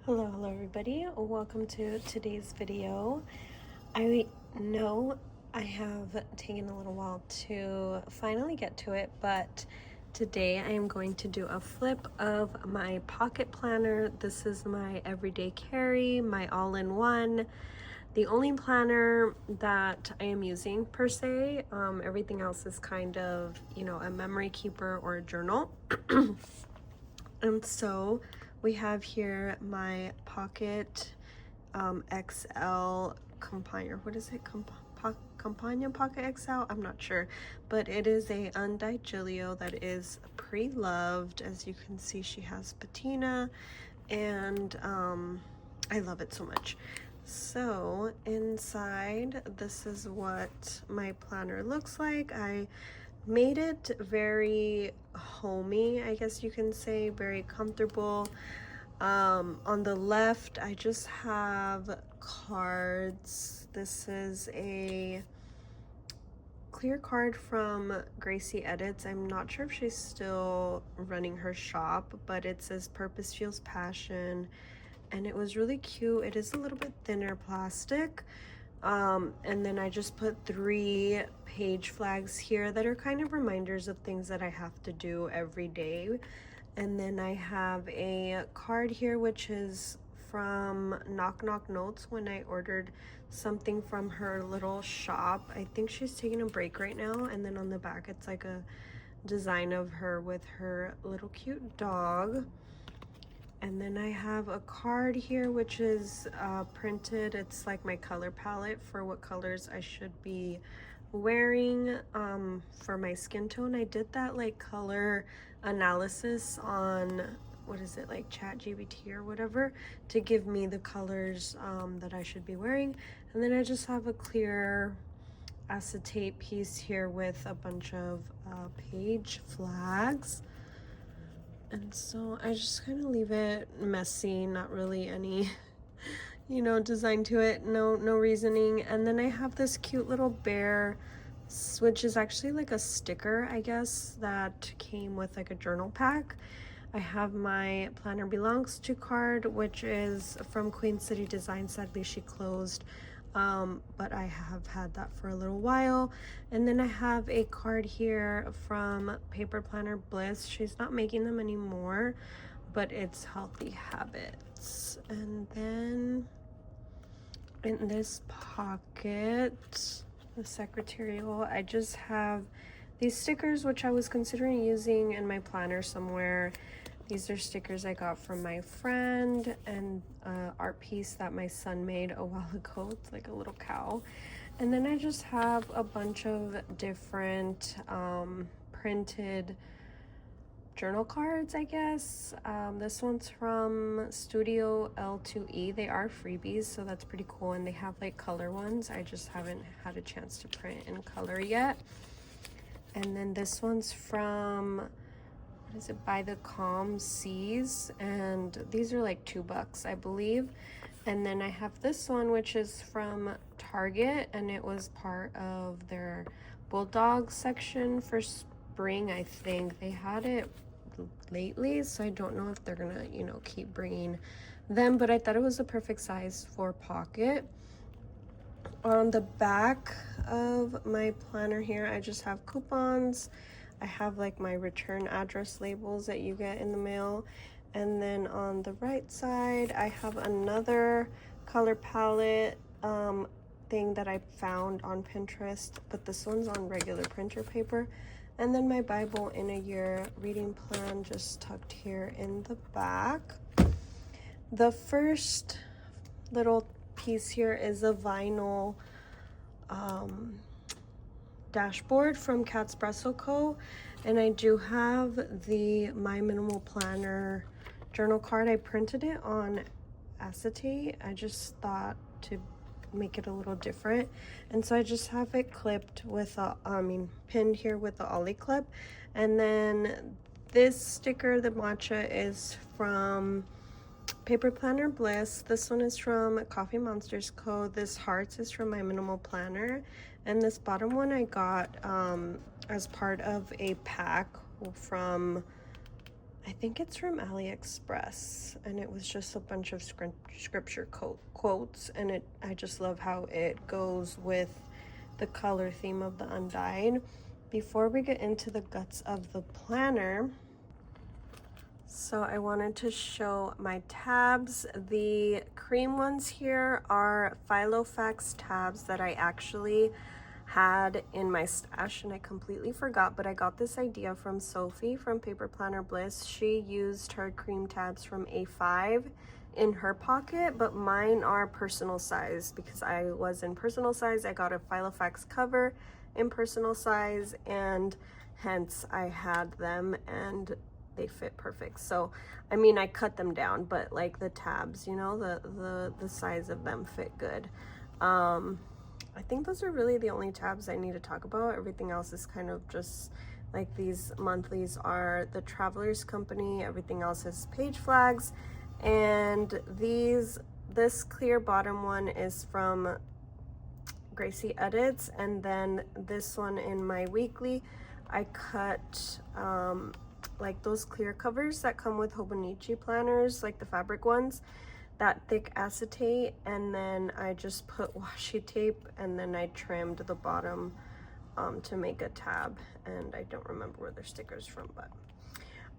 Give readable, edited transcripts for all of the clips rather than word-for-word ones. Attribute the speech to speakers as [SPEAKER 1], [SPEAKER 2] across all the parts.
[SPEAKER 1] Hello everybody. Welcome to today's video. I know I have taken a little while to finally get to it, but today I am going to do a flip of my pocket planner. This is my everyday carry, my all-in-one. The only planner that I am using per se. Everything else is kind of, a memory keeper or a journal. And so we have here my Pocket XL Companion. What is it? Companion Pocket XL? I'm not sure. But it is a undyed Gilio that is pre-loved. As you can see, she has patina. And I love it so much. So inside, this is what my planner looks like. I made it very homey, I guess you can say, very comfortable. On the left, I just have cards. This is a clear card from Gracie Edits. I'm not sure if she's still running her shop, but it says Purpose Fuels Passion, and it was really cute. It is a little bit thinner plastic. And then I just put 3 page flags here that are kind of reminders of things that I have to do every day. And then I have a card here, which is from Knock Knock Notes when I ordered something from her little shop. I think she's taking a break right now. And then on the back, it's like a design of her with her little cute dog. And then I have a card here, which is printed. It's like my color palette for what colors I should be wearing for my skin tone. I did that like color analysis on, what is it, like ChatGPT or whatever, to give me the colors that I should be wearing. And then I just have a clear acetate piece here with a bunch of page flags. And so I just kind of leave it messy, not really any, design to it, no reasoning. And then I have this cute little bear, which is actually like a sticker, I guess, that came with like a journal pack. I have my Planner Belongs To card, which is from Queen City Design. Sadly, she closed. But I have had that for a little while. And then I have a card here from Paper Planner Bliss. She's not making them anymore, but it's Healthy Habits. And then in this pocket, the Secretarial, I just have these stickers, which I was considering using in my planner somewhere. These are stickers I got from my friend, and art piece that my son made a while ago. It's like a little cow. And then I just have a bunch of different printed journal cards, I guess. This one's from Studio L2E. They are freebies, so that's pretty cool. And they have like color ones. I just haven't had a chance to print in color yet. And then this one's from, what is it, By the Calm Seas, and these are like $2, I believe. And then I have this one, which is from Target, and it was part of their bulldog section for spring. I think they had it lately, so I don't know if they're gonna keep bringing them, but I thought it was the perfect size for pocket. On the back of my planner here, I just have coupons. I have like my return address labels that you get in the mail. And then on the right side, I have another color palette thing that I found on Pinterest, but this one's on regular printer paper. And then my Bible in a Year reading plan just tucked here in the back. The first little piece here is a vinyl dashboard from Catspresso Co. And I do have the My Minimal Planner journal card. I printed it on acetate. I just thought to make it a little different, and so I just have it clipped with a pinned here with the ollie clip. And then this sticker, the matcha, is from Paper Planner Bliss. This one is from Coffee Monsters Co. This hearts is from My Minimal Planner, and this bottom one I got as part of a pack from, I think it's from AliExpress, and it was just a bunch of scripture quotes, and I just love how it goes with the color theme of the undyed. Before we get into the guts of the planner, so I wanted to show my tabs. The cream ones here are Filofax tabs that I actually had in my stash and I completely forgot, but I got this idea from Sophie from Paper Planner Bliss. She used her cream tabs from A5 in her pocket, but mine are personal size because I was in personal size. I got a Filofax cover in personal size, and hence I had them and they fit perfect. So I mean, I cut them down, but like the tabs, you know, the size of them fit good. I think those are really the only tabs I need to talk about. Everything else is kind of just like these monthlies are the Travelers Company. Everything else is page flags. And this clear bottom one is from Gracie Edits. And then this one in my weekly, I cut like those clear covers that come with Hobonichi planners, like the fabric ones. That thick acetate, and then I just put washi tape, and then I trimmed the bottom to make a tab, and I don't remember where their stickers from, but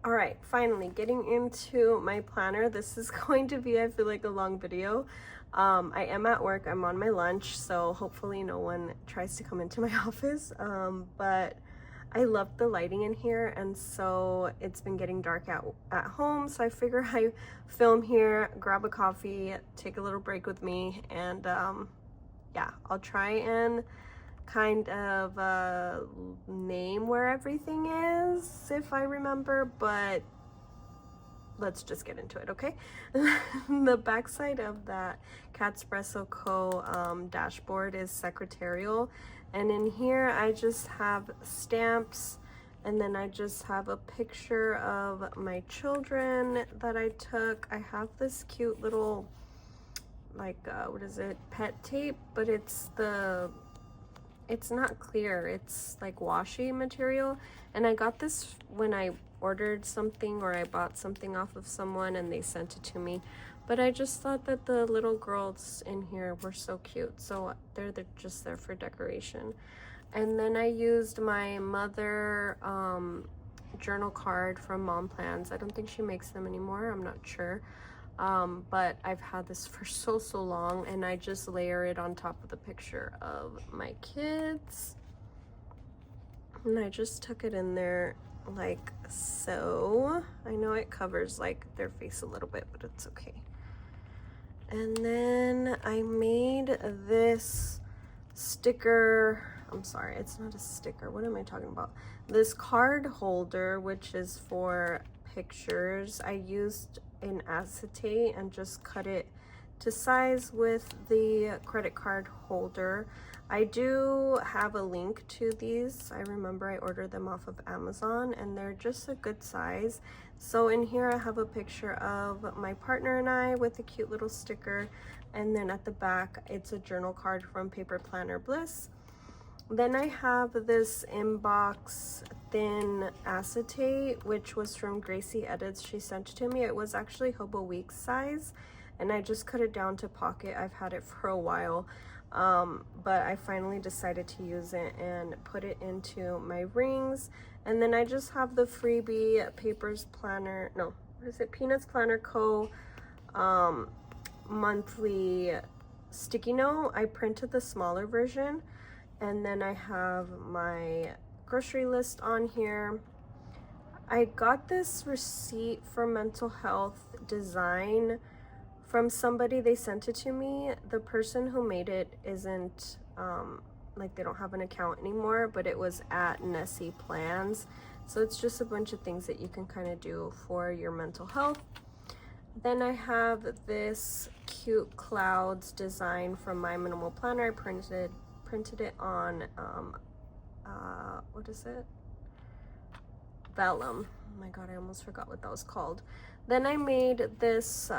[SPEAKER 1] all right, finally getting into my planner. This is going to be, I feel like, a long video. I am at work, I'm on my lunch, so hopefully no one tries to come into my office, but I love the lighting in here, and so it's been getting dark at home, so I figure I film here, grab a coffee, take a little break with me, and yeah, I'll try and kind of name where everything is if I remember, but let's just get into it, okay? The backside of that Catspresso Co. Dashboard is Secretarial. And in here, I just have stamps, and then I just have a picture of my children that I took. I have this cute little, like, what is it, pet tape, but it's not clear. It's like washi material. And I got this when I ordered something or I bought something off of someone and they sent it to me. But I just thought that the little girls in here were so cute, so they're just there for decoration. And then I used my mother journal card from Mom Plans. I don't think she makes them anymore, I'm not sure. But I've had this for so long, and I just layer it on top of the picture of my kids. And I just tuck it in there like so. I know it covers like their face a little bit, but it's okay. And then I made this sticker, I'm sorry, it's not a sticker, what am I talking about? This card holder, which is for pictures. I used an acetate and just cut it to size with the credit card holder. I do have a link to these. I remember I ordered them off of Amazon, and they're just a good size. So in here I have a picture of my partner and I with a cute little sticker, and then at the back it's a journal card from Paper Planner Bliss. Then I have this inbox thin acetate, which was from Gracie Edits. She sent it to me. It was actually Hobo Week size, and I just cut it down to pocket. I've had it for a while, but I finally decided to use it and put it into my rings. And then I just have the freebie Peanuts Planner Co. monthly sticky note. I printed the smaller version, and then I have my grocery list on here. I got this receipt for mental health design from somebody. They sent it to me. The person who made it isn't like, they don't have an account anymore, but it was at Nessie Plans. So it's just a bunch of things that you can kind of do for your mental health. Then I have this cute clouds design from My Minimal Planner. I printed it on what is it, vellum. Oh my god, I almost forgot what that was called. Then I made this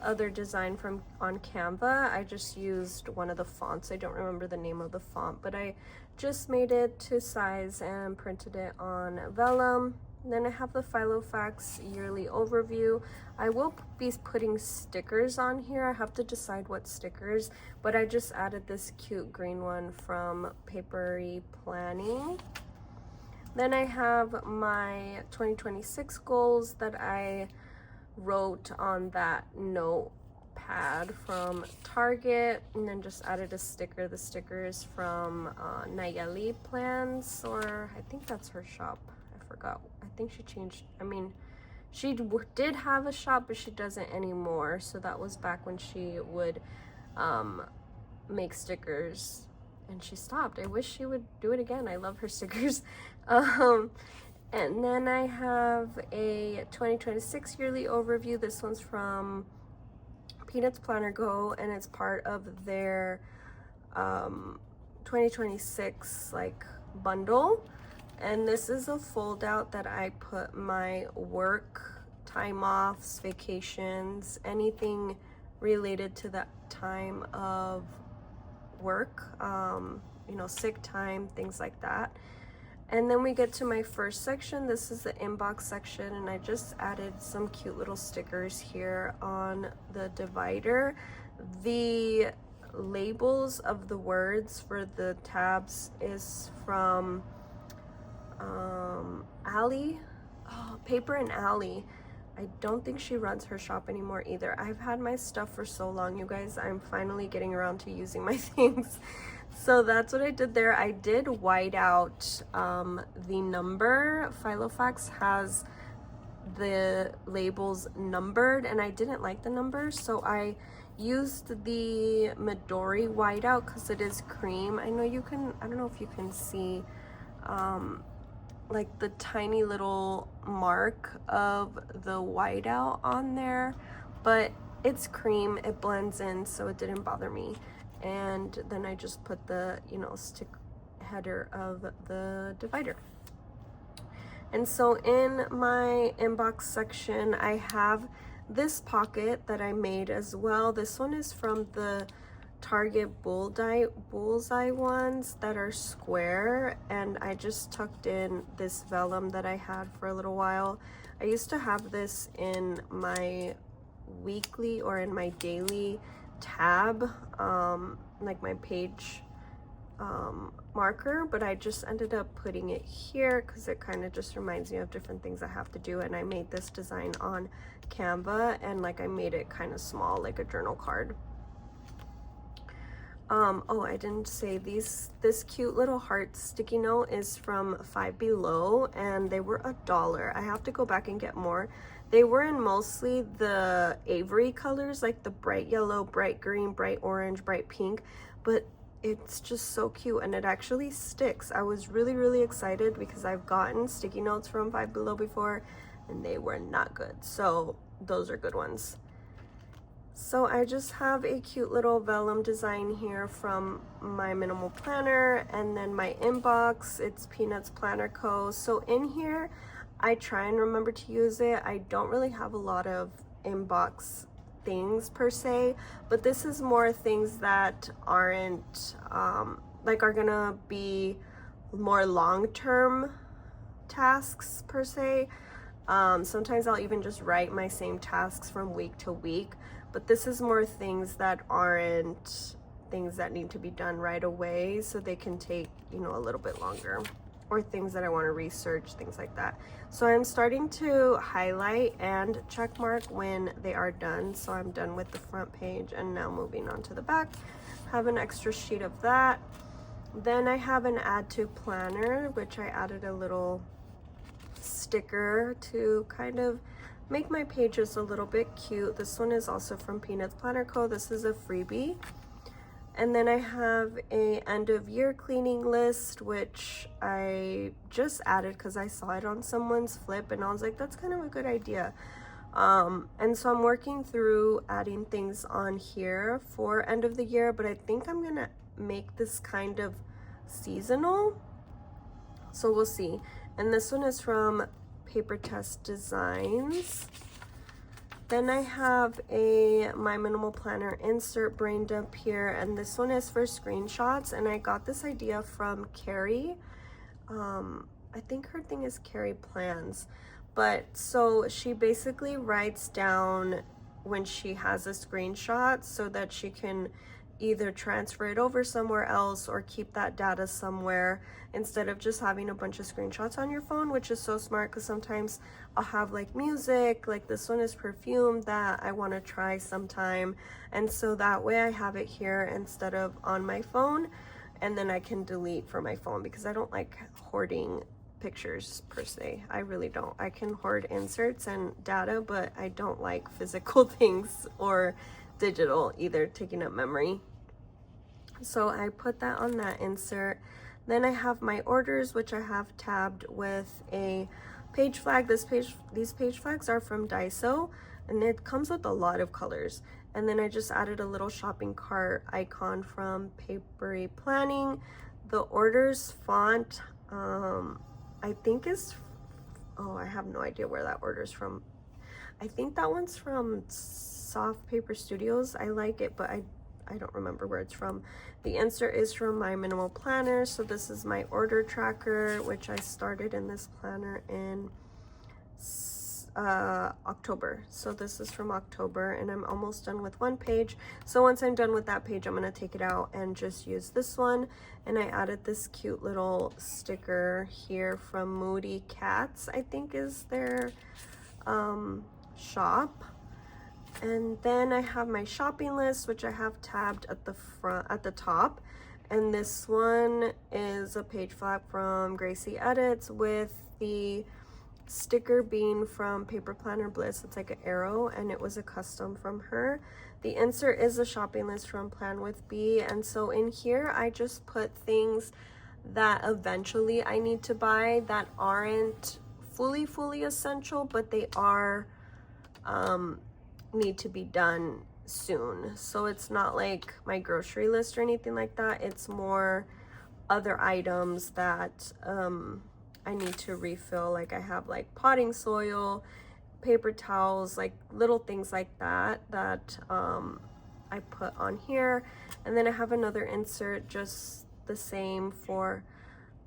[SPEAKER 1] other design on Canva. I just used one of the fonts. I don't remember the name of the font, but I just made it to size and printed it on vellum. Then I have the Filofax yearly overview. I will be putting stickers on here. I have to decide what stickers, but I just added this cute green one from Papery Planning. Then I have my 2026 goals that I wrote on that notepad from Target, and then just added a sticker. The sticker is from Nayeli Plans, or I think that's her shop. I forgot. I think she changed. I mean, she did have a shop, but she doesn't anymore. So that was back when she would make stickers, and she stopped. I wish she would do it again. I love her stickers. And then I have a 2026 yearly overview. This one's from Peanuts Planner Go, and it's part of their 2026 like bundle. And this is a fold out that I put my work, time offs, vacations, anything related to that time of work, you know, sick time, things like that. And then we get to my first section. This is the inbox section, and I just added some cute little stickers here on the divider. The labels of the words for the tabs is from Allie, Paper and Allie. I don't think she runs her shop anymore either. I've had my stuff for so long, you guys. I'm finally getting around to using my things. So that's what I did there. I did white out the number. Filofax has the labels numbered, and I didn't like the numbers, so I used the Midori whiteout because it is cream. I know you can, I don't know if you can see like the tiny little mark of the whiteout on there, but it's cream, it blends in, so it didn't bother me. And then I just put the, you know, stick header of the divider. And so in my inbox section, I have this pocket that I made as well. This one is from the Target bullseye ones that are square, and I just tucked in this vellum that I had for a little while. I used to have this in my weekly or in my daily tab, like my page marker, but I just ended up putting it here because it kind of just reminds me of different things I have to do. And I made this design on Canva, and like I made it kind of small, like a journal card. Oh, I didn't say this cute little heart sticky note is from Five Below, and they were $1. I have to go back and get more. They were in mostly the Avery colors, like the bright yellow, bright green, bright orange, bright pink, but it's just so cute, and it actually sticks. I was really excited because I've gotten sticky notes from Five Below before, and they were not good. So those are good ones. So I just have a cute little vellum design here from my minimal planner, and then my inbox, it's Peanuts Planner Co. So in here, I try and remember to use it. I don't really have a lot of inbox things per se, but this is more things that aren't like are gonna be more long-term tasks per se. Sometimes I'll even just write my same tasks from week to week, but this is more things that aren't things that need to be done right away, so they can take, you know, a little bit longer, or things that I want to research, things like that. So I'm starting to highlight and check mark when they are done. So I'm done with the front page, and now moving on to the back. Have an extra sheet of that. Then I have an add to planner, which I added a little sticker to kind of make my pages a little bit cute. This one is also from Peanuts Planner Co. This is a freebie. And then I have a end of year cleaning list, which I just added because I saw it on someone's flip, and I was like, that's kind of a good idea. And so I'm working through adding things on here for end of the year, but I think I'm gonna make this kind of seasonal, so we'll see. And this one is from Paper Test Designs. Then I have a My Minimal Planner insert brain dump here, and this one is for screenshots, and I got this idea from Carrie. I think her thing is carry plans. But so she basically writes down when she has a screenshot so that she can either transfer it over somewhere else or keep that data somewhere instead of just having a bunch of screenshots on your phone, which is so smart because sometimes I'll have like music, like this one is perfume that I want to try sometime. And so that way I have it here instead of on my phone, and then I can delete from my phone because I don't like hoarding pictures per se. I really don't. I can hoard inserts and data, but I don't like physical things or digital either taking up memory. So I put that on that insert. Then I have my orders, which I have tabbed with a page flag. These page flags are from Daiso, and it comes with a lot of colors. And then I just added a little shopping cart icon from Papery Planning. The orders font, I think is, oh, I have no idea where that order's from. I think that one's from Soft Paper Studios. I like it, but I don't remember where it's from. The insert is from my minimal planner. So this is my order tracker, which I started in this planner in October. So this is from October, and I'm almost done with one page. So once I'm done with that page, I'm gonna take it out and just use this one. And I added this cute little sticker here from Moody Cats, I think is their shop. And then I have my shopping list, which I have tabbed at the front, at the top. And this one is a page flag from Gracie Edits with the sticker being from Paper Planner Bliss. It's like an arrow, and it was a custom from her. The insert is a shopping list from Plan with B. And so in here, I just put things that eventually I need to buy that aren't fully essential, but they are, need to be done soon. So it's not like my grocery list or anything like that. It's more other items that I need to refill. Like I have like potting soil, paper towels, like little things like that I put on here. And then I have another insert just the same for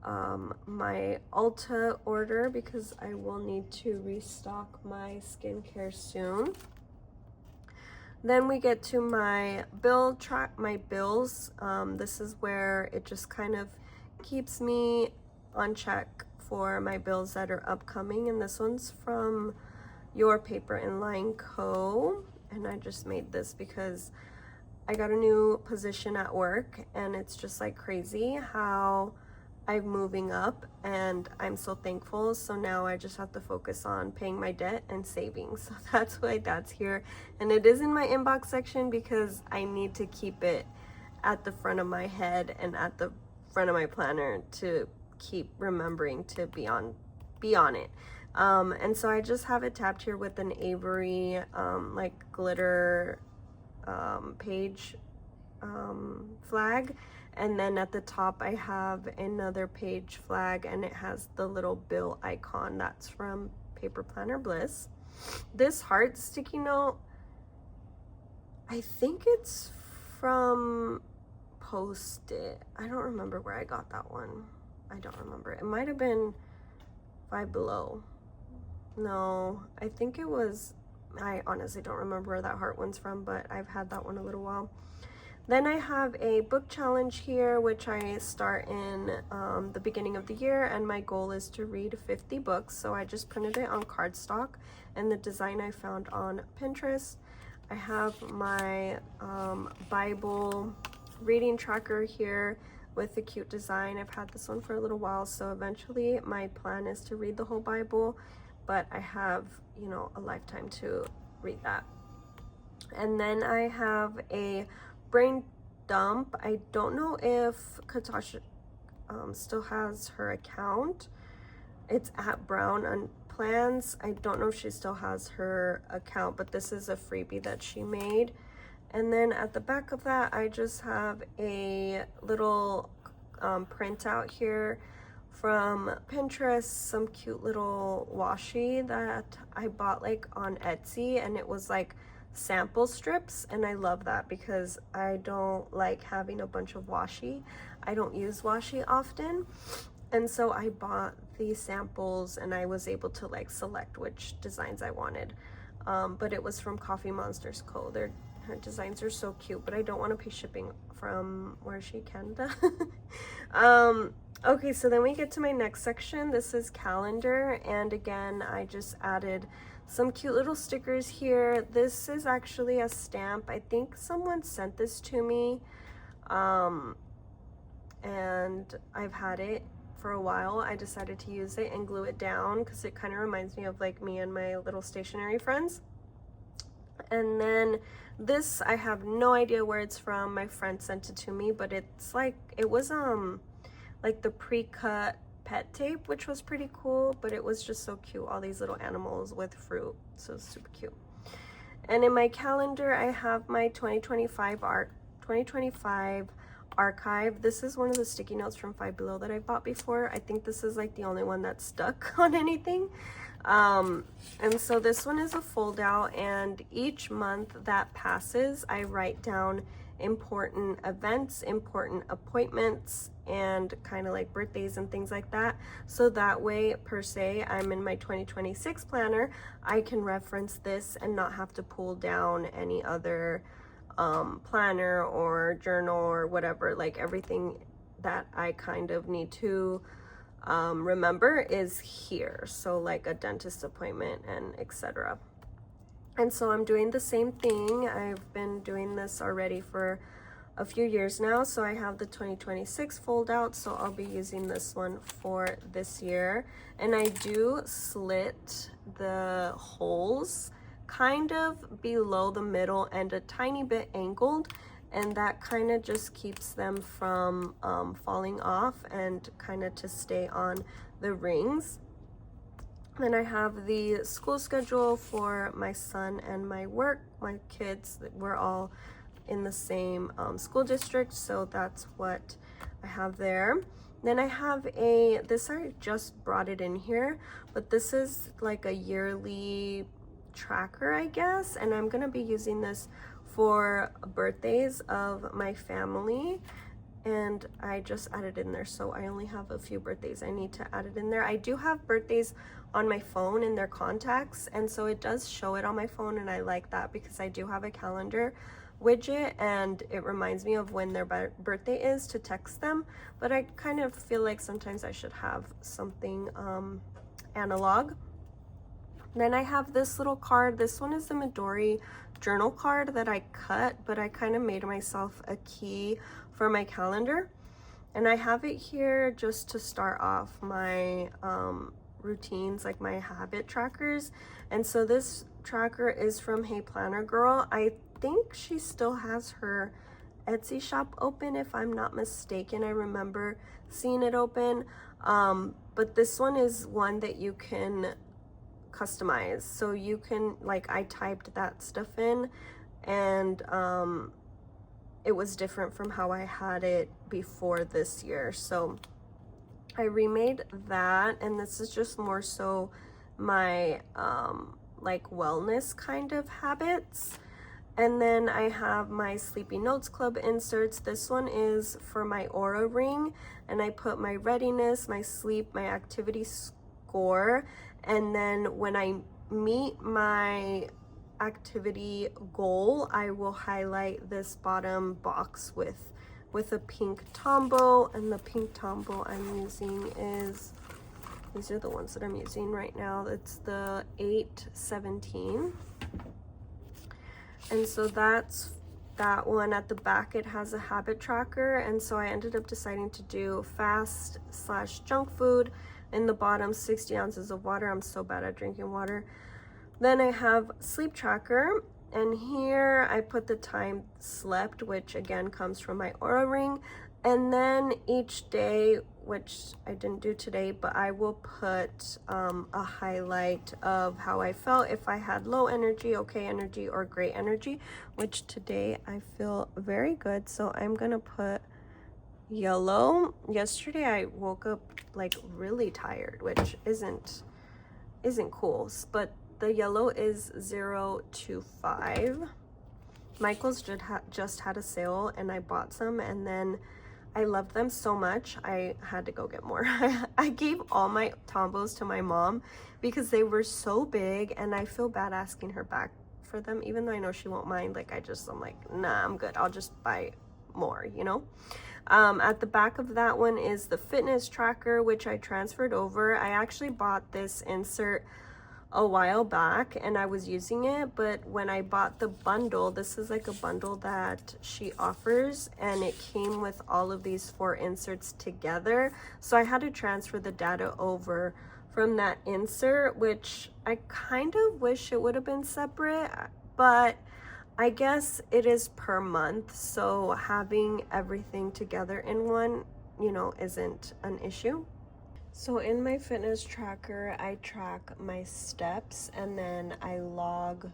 [SPEAKER 1] my Ulta order because I will need to restock my skincare soon. Then we get to my my bills. This is where it just kind of keeps me on check for my bills that are upcoming. And this one's from Your Paper and Line Co. And I just made this because I got a new position at work, and it's just like crazy how I'm moving up, and I'm so thankful. So now I just have to focus on paying my debt and saving. So that's why that's here. And it is in my inbox section because I need to keep it at the front of my head and at the front of my planner to keep remembering to be on it. And so I just have it tabbed here with an Avery like glitter page flag. And then at the top I have another page flag, and it has the little bill icon. That's from Paper Planner Bliss. This heart sticky note, I think it's from Post-it. I don't remember where I got that one. I don't remember. It might have been Five Below. No, I think it was, I honestly don't remember where that heart one's from, but I've had that one a little while. Then I have a book challenge here, which I start in the beginning of the year, and my goal is to read 50 books. So I just printed it on cardstock, and the design I found on Pinterest. I have my Bible reading tracker here with the cute design. I've had this one for a little while, so eventually my plan is to read the whole Bible, but I have, you know, a lifetime to read that. And then I have a brain dump. I don't know if Katasha still has her account. It's at Brown on Plans. I don't know if she still has her account, but this is a freebie that she made. And then at the back of that, I just have a little printout here from Pinterest, some cute little washi that I bought like on Etsy, and it was like sample strips, and I love that because I don't like having a bunch of washi. I don't use washi often, and so I bought the samples and I was able to like select which designs I wanted. But it was from Coffee Monsters Co. Her designs are so cute, but I don't want to pay shipping from, where is she, Canada? Okay, so then we get to my next section. This is calendar, and again, I just added some cute little stickers here. This is actually a stamp. I think someone sent this to me, and I've had it for a while. I decided to use it and glue it down because it kind of reminds me of like me and my little stationery friends. And then this, I have no idea where it's from. My friend sent it to me, but it's like, it was like the pre-cut pet tape, which was pretty cool, but it was just so cute. All these little animals with fruit, so super cute. And in my calendar, I have my 2025 archive. This is one of the sticky notes from Five Below that I bought before. I think this is like the only one that's stuck on anything. And so this one is a fold out, and each month that passes, I write down important events, important appointments, and kind of like birthdays and things like that. So that way, per se, I'm in my 2026 planner, I can reference this and not have to pull down any other planner or journal or whatever. Like everything that I kind of need to remember is here. So like a dentist appointment and etc. And so I'm doing the same thing. I've been doing this already for a few years now. So I have the 2026 fold out, so I'll be using this one for this year. And I do slit the holes kind of below the middle and a tiny bit angled, and that kind of just keeps them from falling off and kind of to stay on the rings. Then I have the school schedule for my son and my work. My kids, we're all in the same school district, so that's what I have there. Then I have this I just brought it in here, but this is like a yearly tracker, I guess, and I'm gonna be using this for birthdays of my family, and I just added in there, so I only have a few birthdays I need to add it in there. I do have birthdays on my phone in their contacts, and so it does show it on my phone, and I like that because I do have a calendar widget and it reminds me of when their birthday is to text them, but I kind of feel like sometimes I should have something analog. Then I have this little card. This one is the Midori journal card that I cut, but I kind of made myself a key for my calendar. And I have it here just to start off my routines, like my habit trackers. And so this tracker is from Hey Planner Girl. I think she still has her Etsy shop open, if I'm not mistaken. I remember seeing it open. But this one is one that you can customize, so you can, like, I typed that stuff in, and it was different from how I had it before this year, so I remade that. And this is just more so my like wellness kind of habits. And then I have my Sleepy Notes Club inserts. This one is for my Aura ring, and I put my readiness, my sleep, my activity score, and then when I meet my activity goal, I will highlight this bottom box with a pink Tombow. And the pink Tombow I'm using is, these are the ones that I'm using right now. It's the 817. And so that's that one. At the back it has a habit tracker, and so I ended up deciding to do fast/junk food. In the bottom, 60 ounces of water. I'm so bad at drinking water. Then I have sleep tracker, and here I put the time slept, which again comes from my Aura ring. And then each day, which I didn't do today, but I will put a highlight of how I felt, if I had low energy, okay energy, or great energy, which today I feel very good. So I'm gonna put yellow. Yesterday I woke up like really tired, which isn't cool, but the yellow is 0 to 5. Michael's just had a sale and I bought some, and then I loved them so much, I had to go get more. I gave all my Tombos to my mom because they were so big, and I feel bad asking her back for them, even though I know she won't mind. Like, I'm like, nah, I'm good. I'll just buy more, you know? At the back of that one is the fitness tracker, which I transferred over. I actually bought this insert a while back and I was using it, but when I bought the bundle, this is like a bundle that she offers, and it came with all of these 4 inserts together, so I had to transfer the data over from that insert, which I kind of wish it would have been separate, but I guess it is per month, so having everything together in one, you know, isn't an issue. So in my fitness tracker, I track my steps, and then I log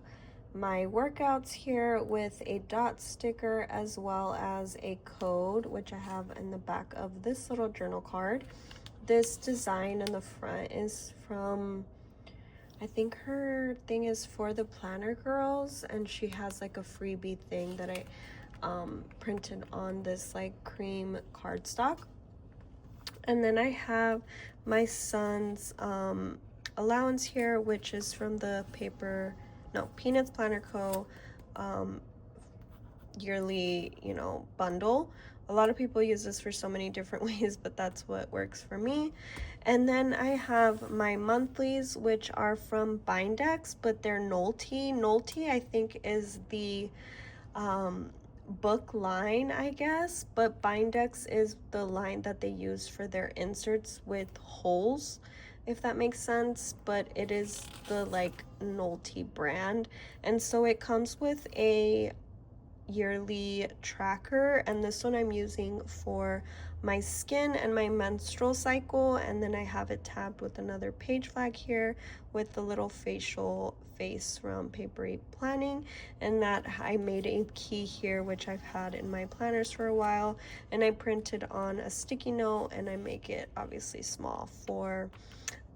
[SPEAKER 1] my workouts here with a dot sticker as well as a code, which I have in the back of this little journal card. This design in the front is from, I think her thing is for the Planner Girls, and she has like a freebie thing that I printed on this like cream cardstock. And then I have my son's allowance here, which is from the Peanuts Planner Co. Yearly, you know, bundle. A lot of people use this for so many different ways, but that's what works for me. And then I have my monthlies, which are from Bindex, but they're Nolte. Nolte, I think, is the book line, I guess, but Bindex is the line that they use for their inserts with holes, if that makes sense. But it is the like Nolte brand, and so it comes with a yearly tracker, and this one I'm using for my skin and my menstrual cycle, and then I have it tabbed with another page flag here with the little facial face from Papery Planning, and that I made a key here, which I've had in my planners for a while, and I printed on a sticky note, and I make it obviously small for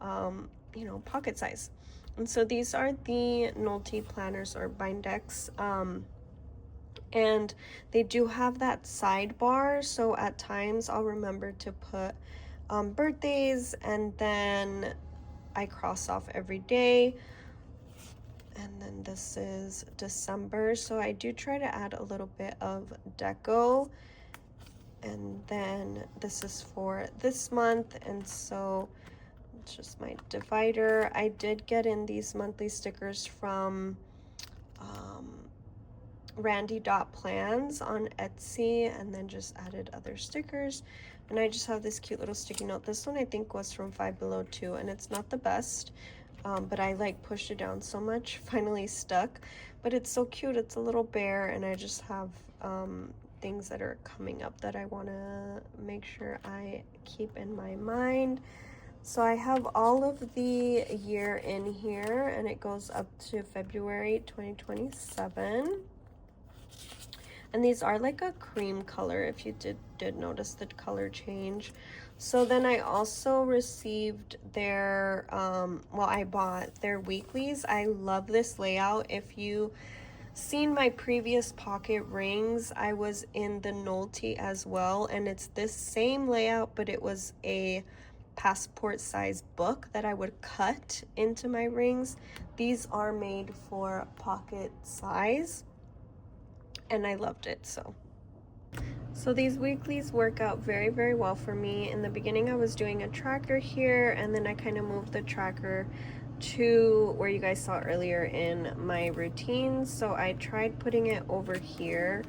[SPEAKER 1] you know, pocket size. And so these are the Nolte planners, or Bindex, and they do have that sidebar, so at times I'll remember to put birthdays, and then I cross off every day. And then this is December, so I do try to add a little bit of deco. And then this is for this month, and so it's just my divider. I did get in these monthly stickers from Randy.plans on Etsy, and then just added other stickers. And I just have this cute little sticky note. This one I think was from Five Below too, and it's not the best, but I like pushed it down so much, finally stuck. But it's so cute. It's a little bear, and I just have things that are coming up that I want to make sure I keep in my mind. So I have all of the year in here, and it goes up to February 2027. And these are like a cream color, if you did notice the color change. So then I also received their, well, I bought their weeklies. I love this layout. If you seen my previous pocket rings, I was in the Nolte as well, and it's this same layout, but it was a passport size book that I would cut into my rings. These are made for pocket size, and I loved it. So these weeklies work out very, very well for me. In the beginning I was doing a tracker here, and then I kind of moved the tracker to where you guys saw earlier in my routines. So I tried putting it over here,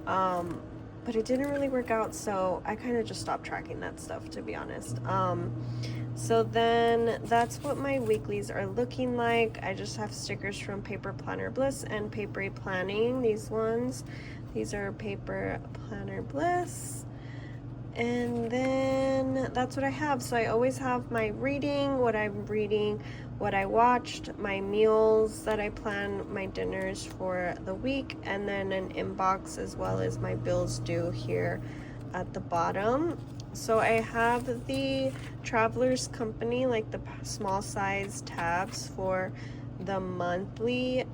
[SPEAKER 1] but it didn't really work out, so I kind of just stopped tracking that stuff, to be honest. So then that's what my weeklies are looking like. I just have stickers from Paper Planner Bliss and Papery Planning. These are Paper Planner Bliss, and then that's what I have. So I always have my reading, what I'm reading, what I watched, my meals that I plan, my dinners for the week, and then an inbox as well as my bills due here at the bottom. So I have the Traveler's Company, like the small size tabs for the monthly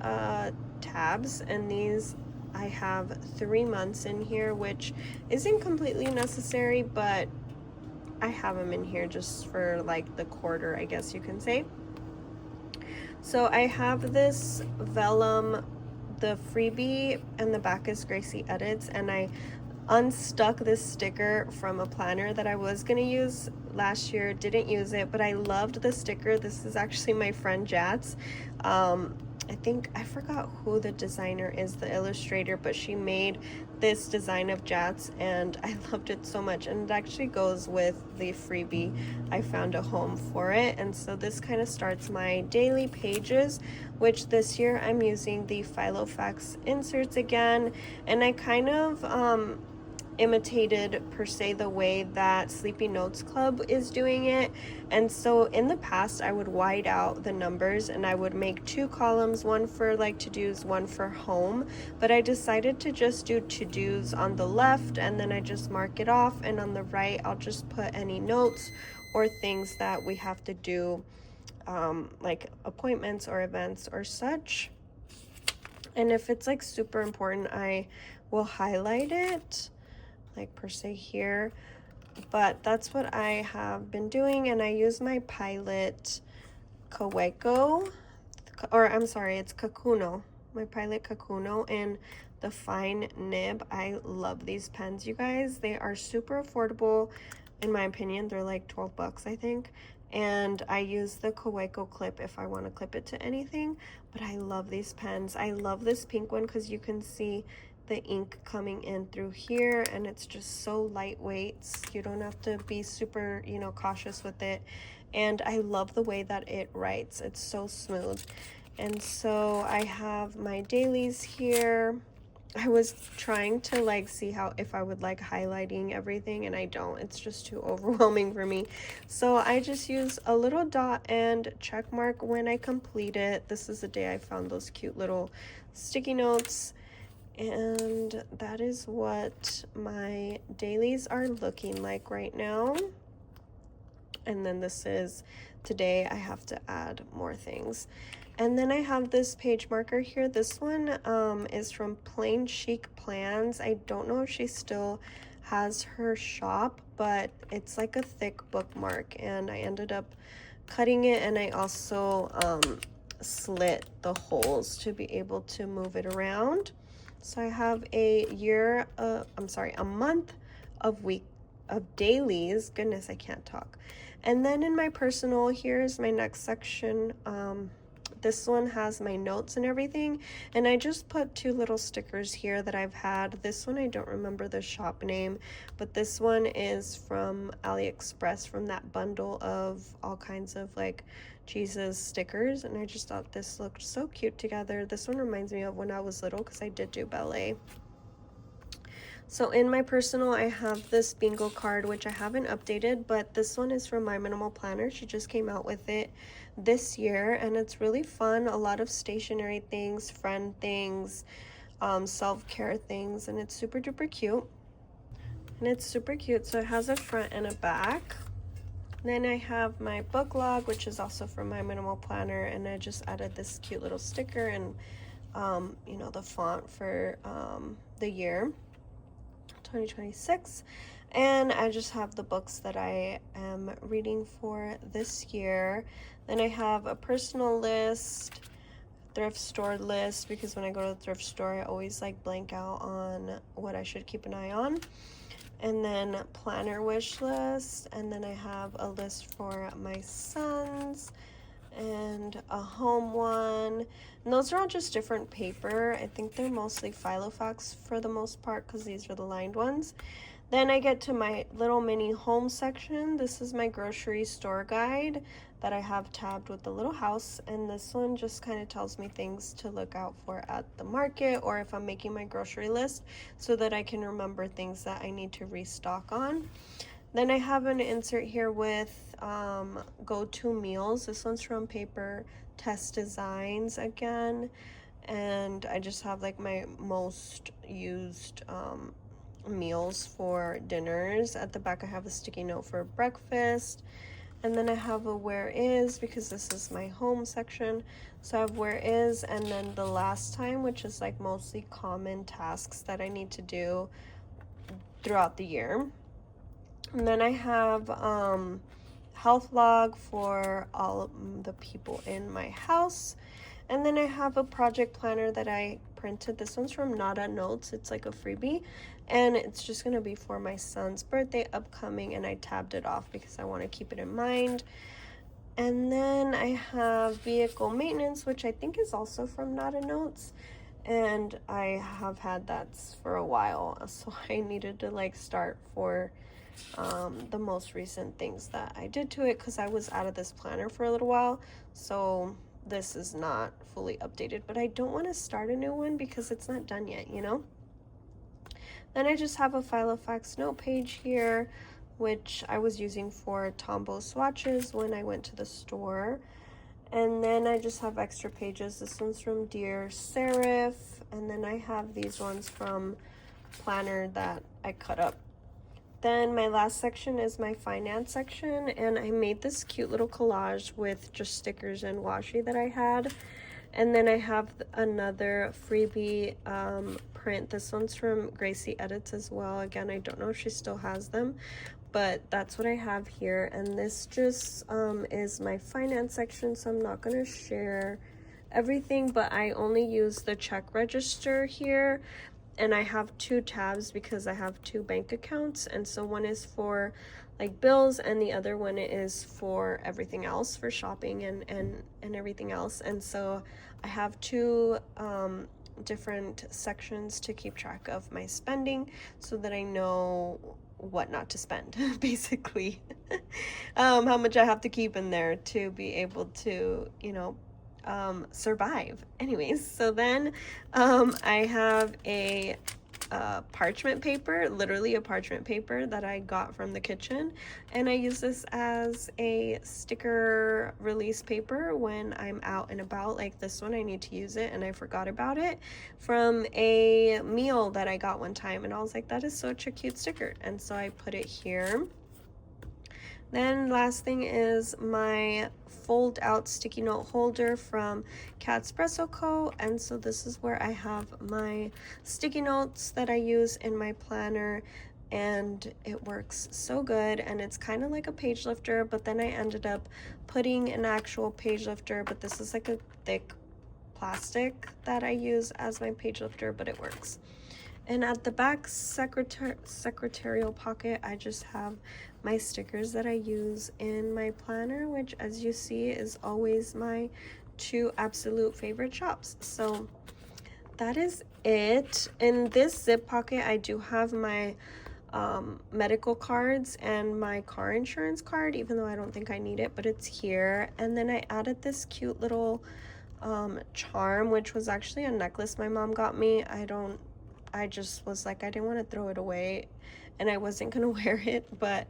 [SPEAKER 1] tabs, and these I have 3 months in here, which isn't completely necessary, but I have them in here just for like the quarter, I guess you can say. So I have this vellum, the freebie, and the back is Gracie Edits, and I unstuck this sticker from a planner that I was gonna use last year, didn't use it, but I loved the sticker. This is actually my friend Jat's. I think I forgot who the designer is, the illustrator, but she made this design of Jat's and I loved it so much, and it actually goes with the freebie. I found a home for it, and so this kind of starts my daily pages, which this year I'm using the Filofax inserts again, and I kind of imitated per se the way that Sleepy Notes Club is doing it. And so in the past I would white out the numbers and I would make 2 columns, one for like to-dos, one for home, but I decided to just do to-dos on the left and then I just mark it off, and on the right I'll just put any notes or things that we have to do, like appointments or events or such. And if it's like super important, I will highlight it like per se here, but that's what I have been doing. And I use my Pilot Kaweco, or I'm sorry, it's Kakuno, my Pilot Kakuno in the fine nib. I love these pens, you guys. They are super affordable in my opinion. They're like 12 bucks I think, and I use the Kaweco clip if I want to clip it to anything. But I love these pens. I love this pink one because you can see the ink coming in through here, and it's just so lightweight. You don't have to be super, you know, cautious with it, and I love the way that it writes. It's so smooth. And so I have my dailies here. I was trying to like see how if I would like highlighting everything, and I don't. It's just too overwhelming for me. So I just use a little dot and check mark when I complete it. This is the day I found those cute little sticky notes. And that is what my dailies are looking like right now. And then this is today. I have to add more things. And then I have this page marker here. This one is from Plain Chic Plans. I don't know if she still has her shop, but it's like a thick bookmark, and I ended up cutting it, and I also slit the holes to be able to move it around. So I have a month of dailies. Goodness, I can't talk. And then in my personal, here's my next section. This one has my notes and everything, and I just put 2 little stickers here that I've had. This one, I don't remember the shop name, but this one is from AliExpress, from that bundle of all kinds of like Jesus stickers, and I just thought this looked so cute together. This one reminds me of when I was little because I did do ballet. So in my personal, I have this bingo card, which I haven't updated, but this one is from My Minimal Planner. She just came out with it this year, and it's really fun. A lot of stationery things, friend things, self-care things, and it's super duper cute. So it has a front and a back. Then I have my book log, which is also from My Minimal Planner, and I just added this cute little sticker and you know, the font for the year 2026. And I just have the books that I am reading for this year. Then I have a personal list, thrift store list, because when I go to the thrift store I always like blank out on what I should keep an eye on. And then planner wish list, and then I have a list for my sons and a home one, and those are all just different paper. I think they're mostly Filofax for the most part because these are the lined ones. Then I get to my little mini home section. This is my grocery store guide that I have tabbed with the little house, and this one just kind of tells me things to look out for at the market or if I'm making my grocery list, so that I can remember things that I need to restock on. Then I have an insert here with go-to meals. This one's from Paper Test Designs again, and I just have like my most used meals for dinners. At the back I have a sticky note for breakfast, And then I have a where is, because this is my home section. So I have where is, and then the last time, which is like mostly common tasks that I need to do throughout the year. And then I have health log for all of the people in my house. And then I have a project planner that I printed. This one's from Nada Notes. It's like a freebie, and it's just gonna be for my son's birthday upcoming, and I tabbed it off because I want to keep it in mind. And then I have vehicle maintenance, which I think is also from Nada Notes, and I have had that for a while, so I needed to like start for the most recent things that I did to it, because I was out of this planner for a little while, so this is not fully updated, but I don't want to start a new one because it's not done yet, you know. Then I just have a Filofax note page here, which I was using for Tombow swatches when I went to the store. And then I just have extra pages. This one's from Dear Serif, and then I have these ones from Planner that I cut up. Then my last section is my finance section, and I made this cute little collage with just stickers and washi that I had. And then I have another freebie print. This one's from Gracie Edits as well. Again, I don't know if she still has them, but that's what I have here. And this just is my finance section, so I'm not going to share everything, but I only use the check register here. And I have 2 tabs because I have 2 bank accounts, and so one is for like bills and the other one is for everything else, for shopping and everything else. And so I have 2 different sections to keep track of my spending so that I know what not to spend, basically. How much I have to keep in there to be able to, you know, survive. Anyways, so then I have a parchment paper, literally a parchment paper that I got from the kitchen, and I use this as a sticker release paper when I'm out and about. Like this one, I need to use it and I forgot about it from a meal that I got one time, and I was like, that is such a cute sticker, and so I put it here. Then last thing is my fold out sticky note holder from Catspresso Co. And so this is where I have my sticky notes that I use in my planner, and it works so good, and it's kind of like a page lifter, but then I ended up putting an actual page lifter, but this is like a thick plastic that I use as my page lifter, but it works. And at the back secretarial pocket, I just have my stickers that I use in my planner, which, as you see, is always my 2 absolute favorite shops. So that is it. In this zip pocket, I do have my medical cards and my car insurance card, even though I don't think I need it, but it's here. And then I added this cute little charm, which was actually a necklace my mom got me. I just was like, I didn't want to throw it away, and I wasn't gonna wear it, but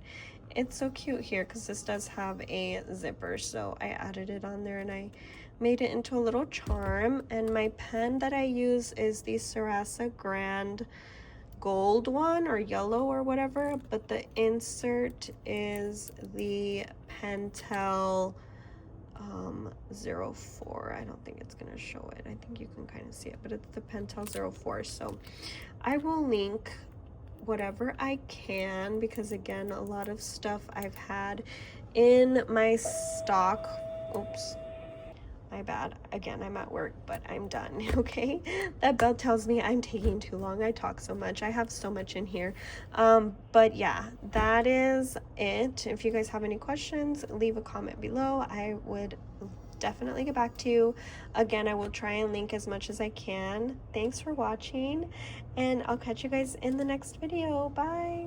[SPEAKER 1] it's so cute here because this does have a zipper, so I added it on there and I made it into a little charm. And my pen that I use is the Sarasa Grand gold one, or yellow or whatever, but the insert is the Pentel 04. I don't think it's gonna show it. I think you can kind of see it, but it's the Pentel 04. So I will link whatever I can, because again, a lot of stuff I've had in my stock. Oops, my bad. Again, I'm at work, but I'm done. Okay, that bell tells me I'm taking too long. I talk so much. I have so much in here. But yeah, that is it. If you guys have any questions, leave a comment below. I would definitely get back to you. Again, I will try and link as much as I can. Thanks for watching, and I'll catch you guys in the next video. Bye.